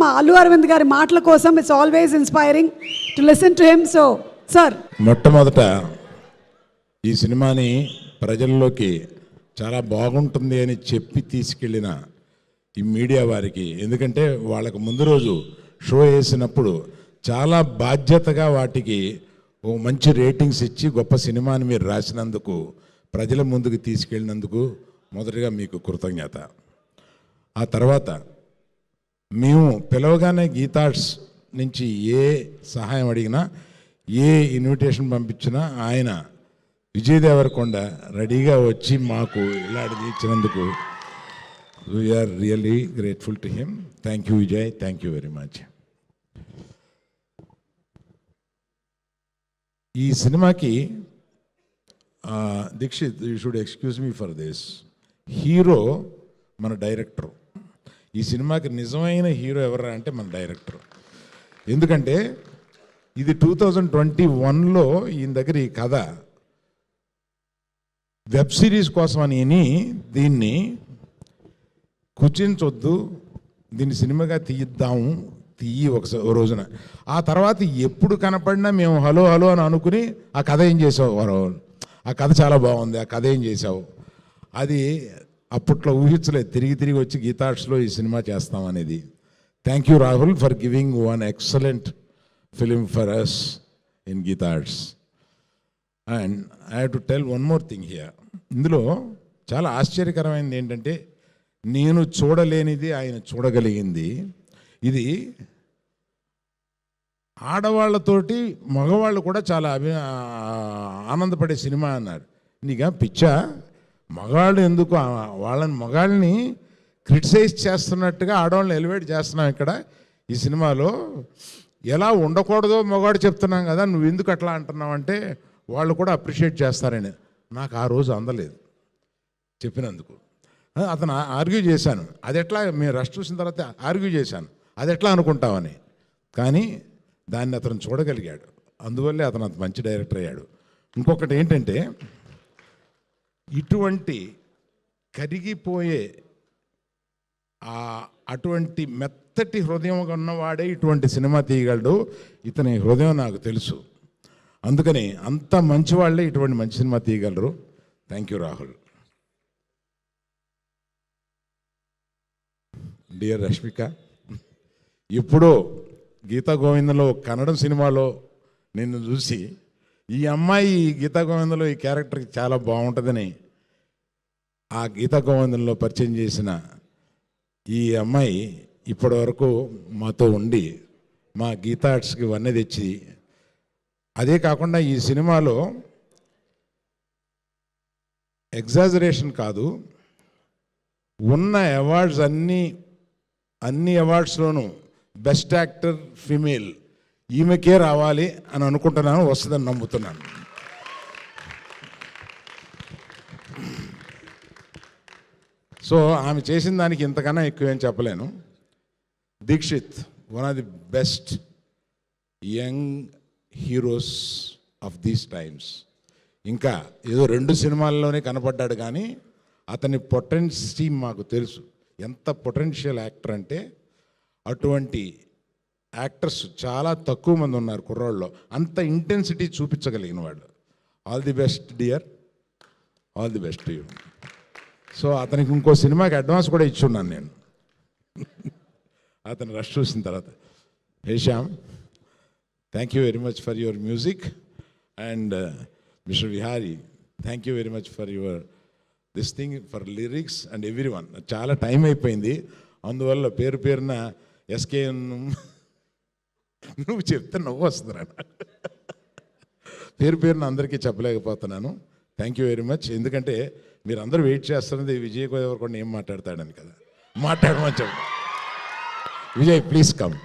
మా అల్లు అరవింద్ గారి మాటల కోసం it's always inspiring to listen to him. So sir, మొట్టమొదట ఈ సినిమాని ప్రజల్లోకి చాలా బాగుంటుంది అని చెప్పి తీసుకెళ్ళిన ఈ మీడియా వారికి, ఎందుకంటే వాళ్ళకు ముందు రోజు షో వేసినప్పుడు చాలా బాధ్యతగా వాటికి ఓ మంచి రేటింగ్స్ ఇచ్చి గొప్ప సినిమాని మీరు రాసినందుకు, ప్రజల ముందుకు తీసుకెళ్ళినందుకు మొదటగా మీకు కృతజ్ఞత. ఆ తర్వాత మేము పిలవగానే గీతార్ట్స్ నుంచి ఏ సహాయం అడిగినా, ఏ ఇన్విటేషన్ పంపించినా ఆయన విజయ్ దేవరకొండ రెడీగా వచ్చి మాకు ఇలాంటిది ఇచ్చినందుకు we are really grateful to him. Thank you Vijay, thank you very much. ఈ సినిమాకి Dikshit, you should excuse me for this, hero మన డైరెక్టర్. ఈ సినిమాకి నిజమైన హీరో ఎవరా అంటే మన డైరెక్టర్. ఎందుకంటే ఇది 2021లో ఈయన దగ్గర ఈ కథ వెబ్ సిరీస్ కోసం అని దీన్ని కుచించొద్దు, దీన్ని సినిమాగా తీయిద్దాము, తీయి ఒక రోజున. ఆ తర్వాత ఎప్పుడు కనపడినా మేము హలో హలో అని అనుకుని ఆ కథ ఏం చేసావు, ఆ కథ చాలా బాగుంది, ఆ కథ ఏం చేసావు, అది అప్పట్లో ఊహించలేదు. తిరిగి వచ్చి గీతార్ట్స్లో ఈ సినిమా చేస్తామనేది. Thank you Rahul for giving one excellent film for us in Geetha Arts. And I have to tell one more thing here. ఇందులో చాలా ఆశ్చర్యకరమైనది ఏంటంటే, నేను చూడలేనిది ఆయన చూడగలిగింది. ఇది ఆడవాళ్ళతోటి మగవాళ్ళు కూడా చాలా ఆనందపడే సినిమా అన్నారు. నీకా పిచ్చా, మగాళ్ళు ఎందుకు మగాళ్ళని క్రిటిసైజ్ చేస్తున్నట్టుగా ఆడవాళ్ళని ఎలివేట్ చేస్తున్నాం ఇక్కడ ఈ సినిమాలో. ఎలా ఉండకూడదో మగాడు చెప్తున్నాం కదా, నువ్వు ఎందుకు అట్లా అంటున్నావు అంటే వాళ్ళు కూడా అప్రిషియేట్ చేస్తారని నాకు ఆ రోజు అందలేదు చెప్పినందుకు. అతను ఆర్గ్యూ చేశాను, అది ఎట్లా, మేము రష్ చూసిన తర్వాత ఆర్గ్యూ చేశాను, అది ఎట్లా అనుకుంటామని. కానీ దాన్ని అతను చూడగలిగాడు, అందువల్లే అతను అంత మంచి డైరెక్టర్ అయ్యాడు. ఇంకొకటి ఏంటంటే, ఇటువంటి కరిగిపోయే అటువంటి మెత్తటి హృదయం ఉన్నవాడే ఇటువంటి సినిమా తీయగలడు. ఇతని హృదయం నాకు తెలుసు, అందుకని అంత మంచి వాళ్ళే ఇటువంటి మంచి సినిమా తీయగలరు. Thank you Rahul. Dear Rashmika, ఇప్పుడు గీతా గోవిందంలో కన్నడం సినిమాలో నిన్ను చూసి ఈ అమ్మాయి గీతా గోవిందంలో ఈ క్యారెక్టర్కి చాలా బాగుంటుందని ఆ గీతా గోవిందంలో పరిచయం చేసిన ఈ అమ్మాయి ఇప్పటి వరకు మాతో ఉండి మా గీతార్ట్స్కి వన్నె తెచ్చి, అదే కాకుండా ఈ సినిమాలో ఎగ్జాజరేషన్ కాదు, ఉన్న అవార్డ్స్ అన్ని అవార్డ్స్లోనూ బెస్ట్ యాక్టర్ ఫీమేల్ ఈమెకే రావాలి అని అనుకుంటున్నాను, వస్తుందని నమ్ముతున్నాను. సో ఆమె చేసిన దానికి ఇంతకన్నా ఎక్కువేం చెప్పలేను. Dikshit, one of the best young heroes of these times. ఇంకా ఏదో 2 సినిమాల్లోనే కనపడ్డాడు, కానీ అతని పొటెన్షియల్ మాకు తెలుసు. ఎంత పొటెన్షియల్ యాక్టర్ అంటే, అటువంటి యాక్టర్స్ చాలా తక్కువ మంది ఉన్నారు కుర్రాళ్ళలో, అంత ఇంటెన్సిటీ చూపించగలిగిన వాడు. All the best dear, all the best you. So అతనికి ఇంకో సినిమాకి అడ్వాన్స్ కూడా ఇచ్చున్నాను నేను అతను రష్ చూసిన తర్వాత. Hesham, thank you very much for your music. And mister Vihari, thank you very much for your this thing, for lyrics and every one. చాలా time అయిపోయింది, అందువల్ల పేరున ఎస్కే నువ్వు చెప్తే నవ్వు వస్తుందిరా, పేరున అందరికీ చెప్పలేకపోతున్నాను. Thank you very much. ఎందుకంటే మీరు అందరూ వెయిట్ చేస్తున్నది విజయ్ దేవరకొండ ఏం మాట్లాడతాడని కదా, మాట్లాడమని చెప్పు. Vijay, please come.